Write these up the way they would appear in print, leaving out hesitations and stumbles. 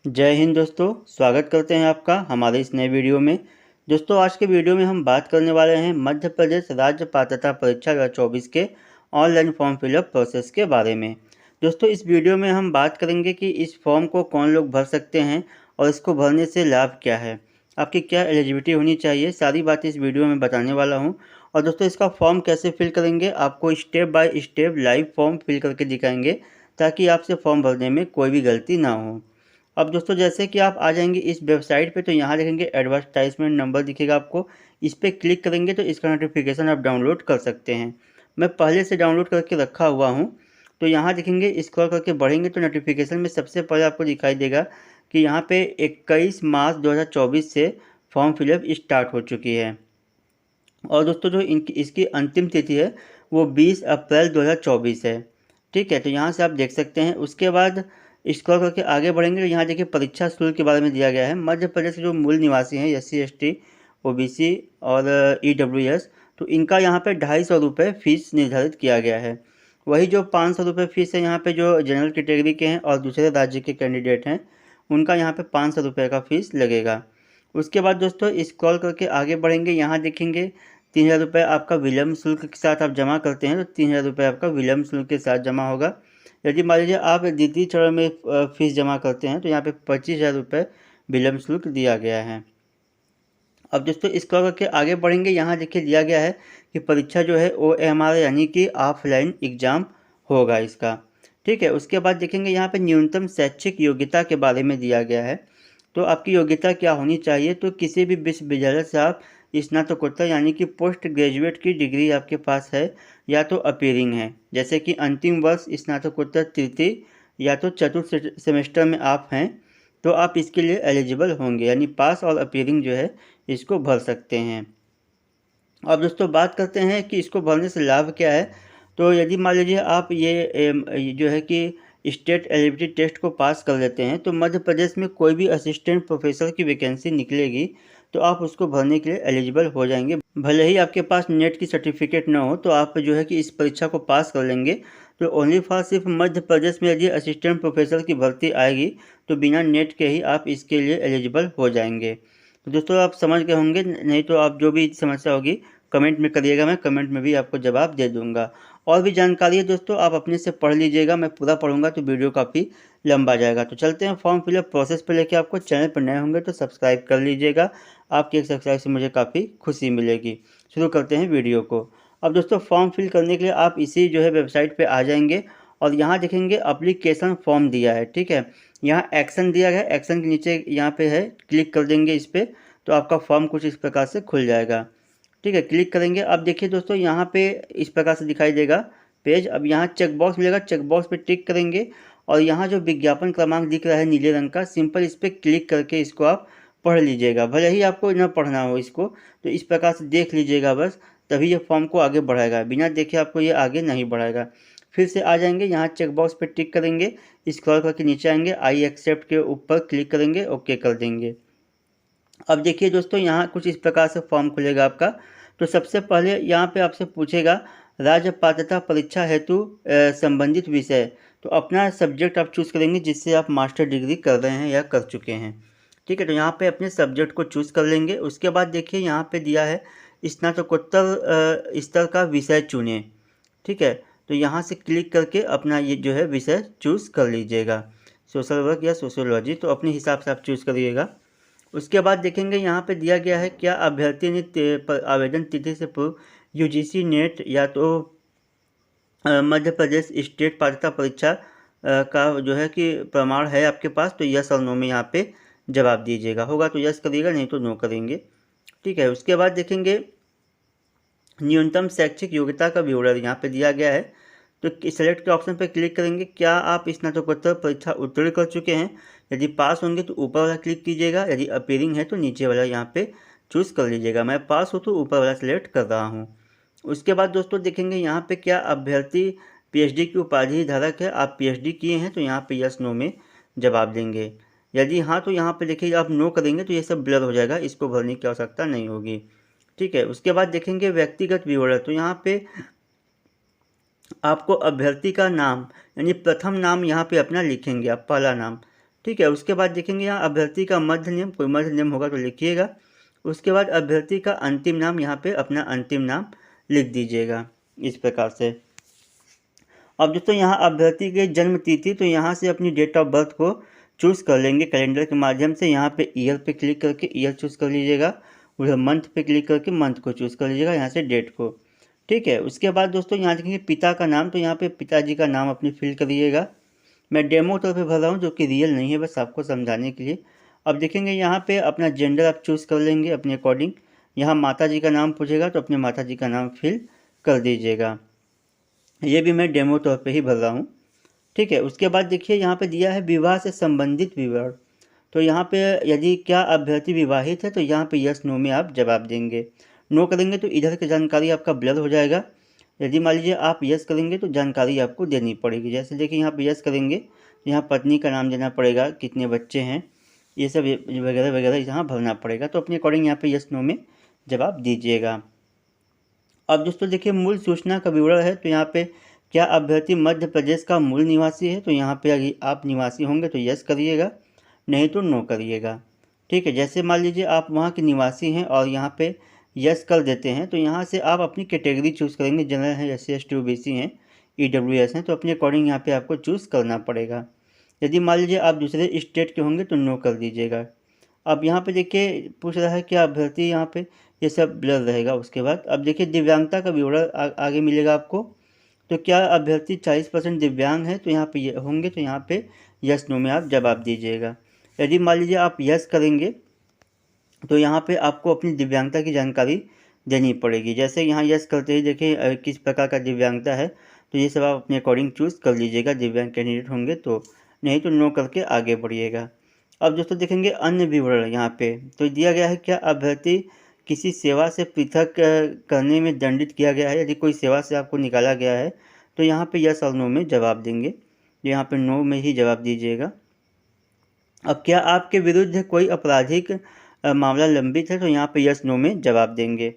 जय हिंद दोस्तों, स्वागत करते हैं आपका हमारे इस नए वीडियो में। दोस्तों आज के वीडियो में हम बात करने वाले हैं मध्य प्रदेश राज्य पात्रता परीक्षा 2024 के ऑनलाइन फॉर्म फिलअप प्रोसेस के बारे में। दोस्तों इस वीडियो में हम बात करेंगे कि इस फॉर्म को कौन लोग भर सकते हैं और इसको भरने से लाभ क्या है, आपकी क्या एलिजिबिलिटी होनी चाहिए, सारी बातें इस वीडियो में बताने वाला हूँ। और दोस्तों इसका फॉर्म कैसे फिल करेंगे, आपको step by step live form fill करके दिखाएंगे ताकि आपसे फॉर्म भरने में कोई भी गलती ना हो। अब दोस्तों जैसे कि आप आ जाएंगे इस वेबसाइट पे तो यहाँ देखेंगे एडवर्टाइजमेंट नंबर दिखेगा आपको, इस पर क्लिक करेंगे तो इसका नोटिफिकेशन आप डाउनलोड कर सकते हैं। मैं पहले से डाउनलोड करके रखा हुआ हूँ। तो यहाँ देखेंगे स्क्रॉल करके बढ़ेंगे तो नोटिफिकेशन में सबसे पहले आपको दिखाई देगा कि यहाँ पे 21 मार्च 2024 से फॉर्म फिलअप स्टार्ट हो चुकी है। और दोस्तों जो इनकी इसकी अंतिम तिथि है वो 20 अप्रैल 2024 है। ठीक है, तो यहाँ से आप देख सकते हैं। उसके बाद स्क्रॉल करके आगे बढ़ेंगे तो यहाँ देखिए परीक्षा शुल्क के बारे में दिया गया है। मध्य प्रदेश के जो मूल निवासी हैं SC ST OBC और EWS, तो इनका यहाँ पे 250 रुपये फ़ीस निर्धारित किया गया है। वही जो 500 रुपये फ़ीस है यहाँ पे जो जनरल कैटेगरी के हैं और दूसरे राज्य के कैंडिडेट हैं उनका यहाँ पे 500 रुपये का फ़ीस लगेगा। उसके बाद दोस्तों स्क्रॉल करके आगे बढ़ेंगे, यहाँ देखेंगे 3000 रुपये आपका विलम्ब शुल्क के साथ आप जमा करते हैं तो 3000 रुपये आपका विलम्ब शुल्क के साथ जमा होगा। यदि मान लीजिए आप द्वितीय चरण में फीस जमा करते हैं तो यहाँ पे 25,000 रुपये विलम्ब शुल्क दिया गया है। अब दोस्तों स्क्रॉल करके आगे बढ़ेंगे, यहाँ देखिए दिया गया है कि परीक्षा जो है OMR यानी कि ऑफलाइन एग्ज़ाम होगा इसका। ठीक है, उसके बाद देखेंगे यहाँ पे न्यूनतम शैक्षिक योग्यता के बारे में दिया गया है। तो आपकी योग्यता क्या होनी चाहिए, तो किसी भी विश्वविद्यालय से आप स्नातकोत्तर यानी कि पोस्ट ग्रेजुएट की डिग्री आपके पास है या तो अपीयरिंग है, जैसे कि अंतिम वर्ष स्नातकोत्तर तृतीय या तो चतुर्थ सेमेस्टर में आप हैं तो आप इसके लिए एलिजिबल होंगे, यानी पास और अपीयरिंग जो है इसको भर सकते हैं। अब दोस्तों बात करते हैं कि इसको भरने से लाभ क्या है। तो यदि मान लीजिए आप ये जो है कि स्टेट एलिजिबिलिटी टेस्ट को पास कर लेते हैं तो मध्य प्रदेश में कोई भी असिस्टेंट प्रोफेसर की वैकेंसी निकलेगी तो आप उसको भरने के लिए एलिजिबल हो जाएंगे। भले ही आपके पास नेट की सर्टिफिकेट ना हो तो आप जो है कि इस परीक्षा को पास कर लेंगे। तो ओनली फॉर सिर्फ मध्य प्रदेश में यदि असिस्टेंट प्रोफेसर की भर्ती आएगी तो बिना नेट के ही आप इसके लिए एलिजिबल हो जाएंगे। तो दोस्तों आप समझ गए होंगे, नहीं तो आप जो भी समस्या होगी कमेंट में करिएगा, मैं कमेंट में भी आपको जवाब दे दूंगा। और भी जानकारी है दोस्तों आप अपने से पढ़ लीजिएगा, मैं पूरा पढ़ूंगा तो वीडियो काफ़ी लंबा जाएगा। तो चलते हैं फॉर्म फिलअप प्रोसेस पे लेके आपको। चैनल पर नए होंगे तो सब्सक्राइब कर लीजिएगा, आपकी एक सब्सक्राइब से मुझे काफ़ी खुशी मिलेगी। शुरू करते हैं वीडियो को। अब दोस्तों फॉर्म फिल करने के लिए आप इसी जो है वेबसाइट पर आ जाएंगे और यहाँ देखेंगे अप्लीकेशन फॉर्म दिया है। ठीक है, यहाँ एक्शन दिया गया है, एक्शन के नीचे यहाँ पे है, क्लिक कर देंगे इस पर तो आपका फॉर्म कुछ इस प्रकार से खुल जाएगा। ठीक है, क्लिक करेंगे। अब देखिए दोस्तों यहाँ पे इस प्रकार से दिखाई देगा पेज। अब यहाँ चेक बॉक्स मिलेगा, चेक बॉक्स पे टिक करेंगे और यहाँ जो विज्ञापन क्रमांक दिख रहा है नीले रंग का, सिंपल इस पर क्लिक करके इसको आप पढ़ लीजिएगा। भले ही आपको न पढ़ना हो इसको, तो इस प्रकार से देख लीजिएगा बस, तभी ये फॉर्म को आगे बढ़ाएगा, बिना देखे आपको ये आगे नहीं बढ़ाएगा। फिर से आ जाएंगे, यहाँ चेक बॉक्स पे टिक करेंगे, स्क्रॉल करके नीचे आएंगे, आई एक्सेप्ट के ऊपर क्लिक करेंगे, ओके कर देंगे। अब देखिए दोस्तों यहाँ कुछ इस प्रकार से फॉर्म खुलेगा आपका। तो सबसे पहले यहाँ पे आपसे पूछेगा राज्य पात्रता परीक्षा हेतु संबंधित विषय, तो अपना सब्जेक्ट आप चूज़ करेंगे जिससे आप मास्टर डिग्री कर रहे हैं या कर चुके हैं। ठीक है, तो यहाँ पे अपने सब्जेक्ट को चूज़ कर लेंगे। उसके बाद देखिए यहाँ पे दिया है स्नातकोत्तर स्तर का विषय चुनें। ठीक है, तो यहाँ से क्लिक करके अपना ये जो है विषय चूज़ कर लीजिएगा, सोशल वर्क या सोशियोलॉजी, तो अपने हिसाब से आप चूज़ करिएगा। उसके बाद देखेंगे यहाँ पे दिया गया है क्या अभ्यर्थी ने आवेदन तिथि से पूर्व UGC नेट या तो मध्य प्रदेश स्टेट पात्रता परीक्षा का जो है कि प्रमाण है आपके पास, तो यस और नो में यहाँ पे जवाब दीजिएगा। होगा तो यस करिएगा, नहीं तो नो करेंगे। ठीक है, उसके बाद देखेंगे न्यूनतम शैक्षिक योग्यता का विवरण यहाँ पे दिया गया है, तो सेलेक्ट के ऑप्शन पर क्लिक करेंगे। क्या आप स्नातकोत्तर परीक्षा उत्तीर्ण कर चुके हैं, यदि पास होंगे तो ऊपर वाला क्लिक कीजिएगा, यदि अपीयरिंग है तो नीचे वाला यहाँ पे चूज़ कर लीजिएगा। मैं पास हूँ तो ऊपर वाला सेलेक्ट कर रहा हूँ। उसके बाद दोस्तों देखेंगे यहाँ पे क्या अभ्यर्थी PhD की उपाधि धारक है, आप PhD किए हैं तो यहाँ पे यस नो में जवाब देंगे। यदि हाँ तो यहाँ पे देखिए आप नो करेंगे तो ये सब ब्लर हो जाएगा, इसको भरने की आवश्यकता नहीं होगी। ठीक है, उसके बाद देखेंगे व्यक्तिगत विवरण, तो यहाँ पे आपको अभ्यर्थी का नाम यानी प्रथम नाम यहाँ पे अपना लिखेंगे आप, पहला नाम। ठीक है। उसके बाद देखेंगे यहाँ अभ्यर्थी का मध्य नेम, कोई मध्य नेम होगा तो लिखिएगा। उसके बाद अभ्यर्थी का अंतिम नाम, यहाँ पे अपना अंतिम नाम लिख दीजिएगा इस प्रकार से। अब दोस्तों यहाँ अभ्यर्थी की जन्म तिथि, तो यहाँ से अपनी डेट ऑफ बर्थ को चूज़ कर लेंगे कैलेंडर के माध्यम से। यहाँ पे ईयर पे क्लिक करके ईयर चूज़ कर लीजिएगा, उधर मंथ पे क्लिक करके मंथ को चूज़ कर लीजिएगा, यहाँ से डेट को। ठीक है। उसके बाद दोस्तों यहाँ देखेंगे पिता का नाम, तो यहाँ पे पिताजी का नाम अपनी फिल करिएगा। मैं डेमो तौर पे भर रहा हूँ, जो कि रियल नहीं है, बस आपको समझाने के लिए। अब देखेंगे यहाँ पे अपना जेंडर आप चूज़ कर लेंगे अपने अकॉर्डिंग। यहाँ माता जी का नाम पूछेगा तो अपने माता जी का नाम फिल कर दीजिएगा। ये भी मैं डेमो तौर पे ही भर रहा हूँ। ठीक है। उसके बाद देखिए यहाँ पे दिया है विवाह से संबंधित विवरण, तो यहाँ पे यदि क्या अभ्यर्थी विवाहित है तो यहाँ पे यस नो में आप जवाब देंगे। नो करेंगे तो इधर की जानकारी आपका ब्लर हो जाएगा। यदि मान लीजिए आप यस करेंगे तो जानकारी आपको देनी पड़ेगी। जैसे देखिए यहाँ पे यस करेंगे, यहाँ पत्नी का नाम देना पड़ेगा, कितने बच्चे हैं, ये सब वगैरह वगैरह यहाँ भरना पड़ेगा। तो अपने अकॉर्डिंग यहाँ पे यस नो में जवाब दीजिएगा। अब दोस्तों देखिए मूल सूचना का विवरण है, तो यहाँ पे क्या अभ्यर्थी मध्य प्रदेश का मूल निवासी है, तो यहाँ पे अगर आप निवासी होंगे तो यस करिएगा, नहीं तो नो करिएगा। ठीक है। जैसे मान लीजिए आप वहाँ के निवासी हैं और यहाँ पे यस कर देते हैं, तो यहाँ से आप अपनी कैटेगरी चूज़ करेंगे, जनरल है, SC ST OBC हैं, EWS हैं, तो अपने अकॉर्डिंग यहाँ पे आपको चूज़ करना पड़ेगा। यदि मान लीजिए आप दूसरे स्टेट के होंगे तो नो कर दीजिएगा। अब यहाँ पे देखिए पूछ रहा है क्या अभ्यर्थी, यहाँ पे ये सब ब्लर रहेगा। उसके बाद अब देखिए दिव्यांगता का विवरण आगे मिलेगा आपको, तो क्या अभ्यर्थी 40% दिव्यांग है, तो यहाँ पे ये होंगे, तो यहाँ पे यस नो में आप जवाब दीजिएगा। यदि मान लीजिए आप यस करेंगे तो यहाँ पे आपको अपनी दिव्यांगता की जानकारी देनी पड़ेगी। जैसे यहाँ यस करते ही देखिए किस प्रकार का दिव्यांगता है, तो ये सब आप अपने अकॉर्डिंग चूज़ कर लीजिएगा दिव्यांग कैंडिडेट होंगे तो, नहीं तो नो करके आगे बढ़िएगा। अब दोस्तों देखेंगे अन्य विवरण यहाँ पे, तो दिया गया है क्या अभ्यर्थी किसी सेवा से पृथक करने में दंडित किया गया है। यदि कोई सेवा से आपको निकाला गया है तो यहाँ पे यस और नो में जवाब देंगे, यहाँ पे नो में ही जवाब दीजिएगा। अब क्या आपके विरुद्ध कोई आपराधिक मामला लंबित है, तो यहाँ पे यस नो में जवाब देंगे।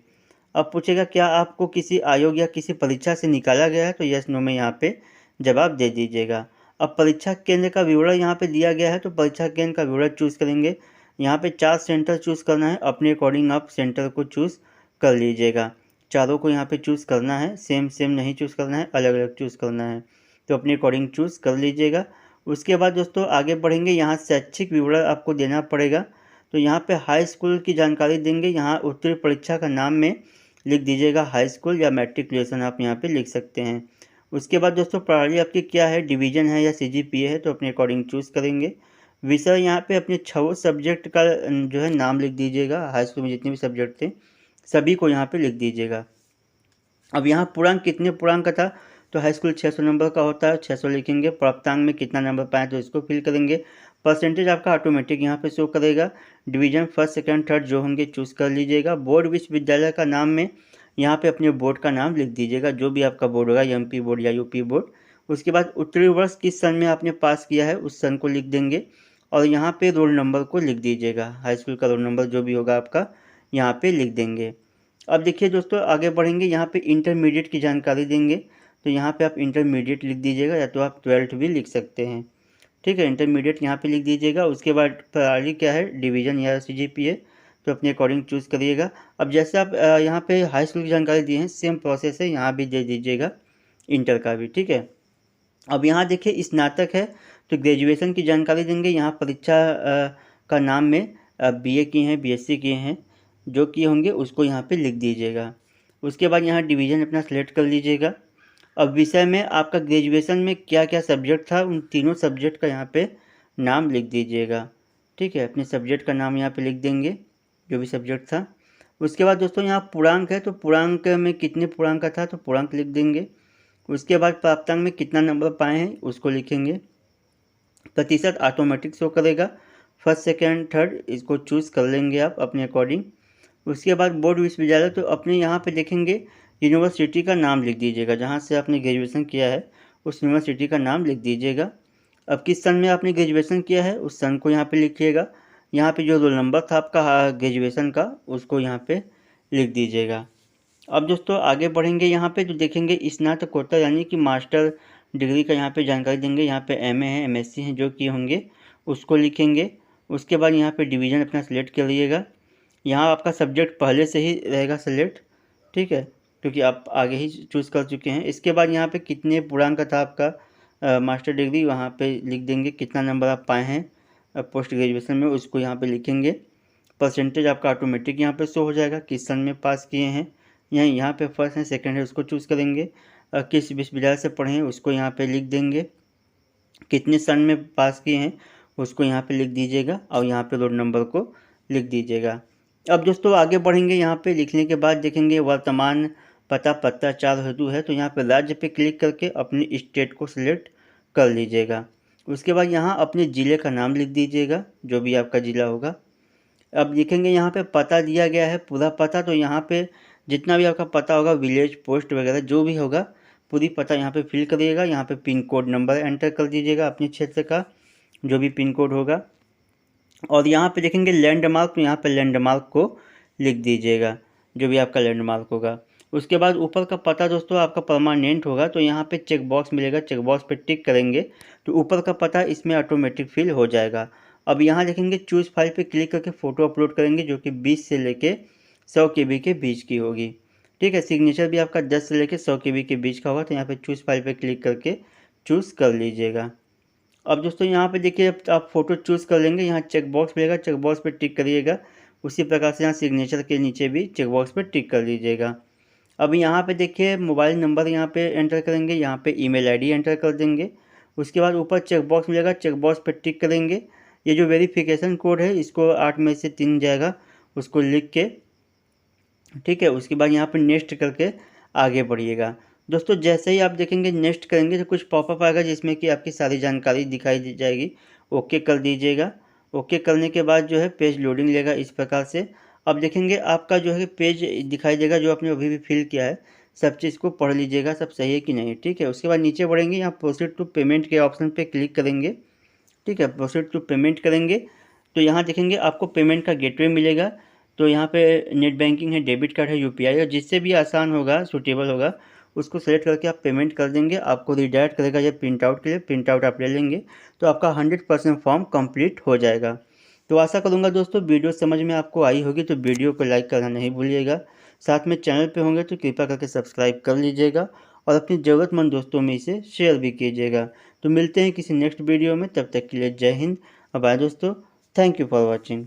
अब पूछेगा क्या आपको किसी आयोग या किसी परीक्षा से निकाला गया है, तो यस नो में यहाँ पे जवाब दे दीजिएगा। अब परीक्षा केंद्र का विवरण यहाँ पे दिया गया है, तो परीक्षा केंद्र का विवरण चूज़ करेंगे। यहाँ पे 4 सेंटर चूज़ करना है, अपने अकॉर्डिंग आप सेंटर को चूज़ कर लीजिएगा। चारों को यहाँ पे चूज़ करना है, सेम नहीं चूज़ करना है, अलग अलग चूज़ करना है, तो अपने अकॉर्डिंग चूज़ कर लीजिएगा। उसके बाद दोस्तों आगे बढ़ेंगे, यहाँ शैक्षिक विवरण आपको देना पड़ेगा, तो यहाँ पे हाई स्कूल की जानकारी देंगे। यहाँ उत्तरीय परीक्षा का नाम में लिख दीजिएगा हाई स्कूल, या मैट्रिकुलेशन आप यहाँ पे लिख सकते हैं। उसके बाद दोस्तों प्रणाली आपकी क्या है, डिवीज़न है या CGPA है, तो अपने अकॉर्डिंग चूज़ करेंगे। विषय यहाँ पे अपने 6 सब्जेक्ट का जो है नाम लिख दीजिएगा, हाई स्कूल में जितने भी सब्जेक्ट थे सभी को यहाँ पे लिख दीजिएगा। अब यहाँ पूर्णांक कितने पूर्णांक का था, तो हाई स्कूल 600 नंबर का होता है, 600 लिखेंगे। प्राप्तांक में कितना नंबर पाए तो इसको फिल करेंगे। परसेंटेज आपका ऑटोमेटिक यहाँ पे शो करेगा। डिवीज़न फर्स्ट सेकंड थर्ड जो होंगे चूज़ कर लीजिएगा। बोर्ड विश्वविद्यालय का नाम में यहाँ पे अपने बोर्ड का नाम लिख दीजिएगा, जो भी आपका बोर्ड होगा, MP बोर्ड या UP बोर्ड। उसके बाद उत्तरीय वर्ष किस सन में आपने पास किया है उस सन को लिख देंगे, और यहाँ पे रोल नंबर को लिख दीजिएगा, हाई स्कूल का रोल नंबर जो भी होगा आपका यहाँ पे लिख देंगे। अब देखिए दोस्तों आगे बढ़ेंगे, यहाँ पे इंटरमीडिएट की जानकारी देंगे, तो यहाँ पे आप इंटरमीडिएट लिख दीजिएगा, या तो आप 12th भी लिख सकते हैं। ठीक है, इंटरमीडिएट यहाँ पे लिख दीजिएगा। उसके बाद प्रणाली क्या है, डिवीज़न या CGPA, तो अपने अकॉर्डिंग चूज़ करिएगा। अब जैसे आप यहाँ पे हाई स्कूल की जानकारी दी है, सेम प्रोसेस है, यहाँ भी दे दीजिएगा इंटर का भी। ठीक है। अब यहाँ देखिए स्नातक है तो ग्रेजुएशन की जानकारी देंगे। यहाँ परीक्षा का नाम में BA किए हैं, BSc किए हैं, जो किए होंगे उसको यहाँ पे लिख दीजिएगा। उसके बाद यहाँ डिवीज़न अपना सेलेक्ट कर लीजिएगा। अब विषय में आपका ग्रेजुएशन में क्या क्या सब्जेक्ट था, उन तीनों सब्जेक्ट का यहाँ पे नाम लिख दीजिएगा। ठीक है, अपने सब्जेक्ट का नाम यहाँ पे लिख देंगे, जो भी सब्जेक्ट था। उसके बाद दोस्तों यहाँ पूर्णांक है, तो पूर्णांक में कितने पूर्णांक का था तो पूर्णांक लिख देंगे। उसके बाद प्राप्तांक में कितना नंबर पाए हैं उसको लिखेंगे। प्रतिशत ऑटोमेटिक शो करेगा, फर्स्ट सेकेंड थर्ड इसको चूज़ कर लेंगे आप अपने अकॉर्डिंग। उसके बाद बोर्ड विश्वविद्यालय, तो अपने यहाँ पे देखेंगे यूनिवर्सिटी का नाम लिख दीजिएगा, जहाँ से आपने ग्रेजुएशन किया है उस यूनिवर्सिटी का नाम लिख दीजिएगा। अब किस सन में आपने ग्रेजुएशन किया है उस सन को यहाँ पे लिखिएगा। यहाँ पे जो रोल नंबर था आपका ग्रेजुएशन का उसको यहाँ पे लिख दीजिएगा। अब दोस्तों आगे बढ़ेंगे, यहाँ पे जो देखेंगे स्नातकोत्तर यानी कि मास्टर डिग्री का यहाँ पे जानकारी देंगे। यहाँ पे MA है, MSc है जो किए होंगे उसको लिखेंगे। उसके बाद यहाँ पे डिवीज़न अपना सेलेक्ट कर लीजिएगा। यहाँ आपका सब्जेक्ट पहले से ही रहेगा सेलेक्ट, ठीक है, क्योंकि आप आगे ही चूज़ कर चुके हैं। इसके बाद यहाँ पे कितने पूर्णांक का था आपका मास्टर डिग्री, वहाँ पे लिख देंगे कितना नंबर आप पाए हैं पोस्ट ग्रेजुएशन में, उसको यहाँ पे लिखेंगे। परसेंटेज आपका ऑटोमेटिक यहाँ पे शो हो जाएगा, किस सन में पास किए हैं। यहाँ पे फर्स्ट है सेकंड है उसको चूज़ करेंगे। किस विश्वविद्यालय से पढ़े हैं उसको यहाँ पे लिख देंगे। कितने सन में पास किए हैं उसको यहाँ पे लिख दीजिएगा और यहाँ पे रोल नंबर को लिख दीजिएगा। अब दोस्तों आगे बढ़ेंगे। यहाँ पे लिखने के बाद देखेंगे वर्तमान पता पत्राचार हेतु है, तो यहाँ पे राज्य पे क्लिक करके अपने स्टेट को सिलेक्ट कर लीजिएगा। उसके बाद यहाँ अपने ज़िले का नाम लिख दीजिएगा, जो भी आपका ज़िला होगा। अब लिखेंगे यहाँ पे पता दिया गया है पूरा पता, तो यहाँ पे जितना भी आपका पता होगा विलेज पोस्ट वगैरह जो भी होगा पूरी पता यहाँ पे फिल करिएगा। यहाँ पे पिन कोड नंबर एंटर कर दीजिएगा अपने क्षेत्र का, जो भी पिन कोड होगा। और यहाँ पे देखेंगे लैंडमार्क, तो यहाँ पे लैंडमार्क को लिख दीजिएगा, जो भी आपका लैंडमार्क होगा। उसके बाद ऊपर का पता दोस्तों आपका परमानेंट होगा, तो यहाँ पे चेक बॉक्स मिलेगा, चेक बॉक्स पे टिक करेंगे तो ऊपर का पता इसमें ऑटोमेटिक फिल हो जाएगा। अब यहाँ देखेंगे चूज़ फाइल पे क्लिक करके फ़ोटो अपलोड करेंगे, जो कि 20 से लेके 100 KB के बीच की होगी, ठीक है। सिग्नेचर भी आपका 10 से लेके 100 KB के बीच का होगा, तो यहाँ पे चूज़ फाइल पे क्लिक करके चूज़ कर लीजिएगा। अब दोस्तों यहाँ पे देखिए आप फ़ोटो चूज़ कर लेंगे, यहाँ चेक बॉक्स मिलेगा, चेक बॉक्स पे टिक करिएगा। उसी प्रकार से यहाँ सिग्नेचर के नीचे भी चेक बॉक्स पे टिक कर लीजिएगा। अब यहाँ पे देखिए मोबाइल नंबर यहाँ पे एंटर करेंगे, यहाँ पे ईमेल आईडी एंटर कर देंगे। उसके बाद ऊपर चेक बॉक्स मिलेगा, चेक बॉक्स पे टिक करेंगे। ये जो वेरिफिकेशन कोड है इसको 8 में से 3 जाएगा, उसको लिख के, ठीक है। उसके बाद यहाँ पे नेक्स्ट करके आगे बढ़िएगा। दोस्तों जैसे ही आप देखेंगे नेक्स्ट करेंगे तो कुछ पॉपअप आएगा जिसमें कि आपकी सारी जानकारी दिखाई दी जाएगी। ओके कर दीजिएगा। ओके करने के बाद जो है पेज लोडिंग लेगा इस प्रकार से। अब देखेंगे आपका जो है पेज दिखाई देगा, जो आपने अभी भी फिल किया है सब चीज़ को पढ़ लीजिएगा, सब सही है कि नहीं, ठीक है। उसके बाद नीचे बढ़ेंगे, यहाँ प्रोसीड टू पेमेंट के ऑप्शन पर क्लिक करेंगे, ठीक है। प्रोसीड टू पेमेंट करेंगे तो यहाँ देखेंगे आपको पेमेंट का गेटवे मिलेगा। तो यहाँ पे नेट बैंकिंग है, डेबिट कार्ड है, यूपीआई है, जिससे भी आसान होगा सूटेबल होगा उसको सेलेक्ट करके आप पेमेंट कर देंगे। आपको रिडायरेक्ट करेगा ये प्रिंट आउट के लिए, प्रिंट आउट आप ले लेंगे तो आपका 100% फॉर्म कंप्लीट हो जाएगा। तो आशा करूँगा दोस्तों वीडियो समझ में आपको आई होगी, तो वीडियो को लाइक करना नहीं भूलिएगा। साथ में चैनल पे होंगे तो कृपया करके सब्सक्राइब कर लीजिएगा और अपनी ज़रूरतमंद दोस्तों में इसे शेयर भी कीजिएगा। तो मिलते हैं किसी नेक्स्ट वीडियो में, तब तक के लिए जय हिंद। बाय दोस्तों, थैंक यू फॉर वॉचिंग।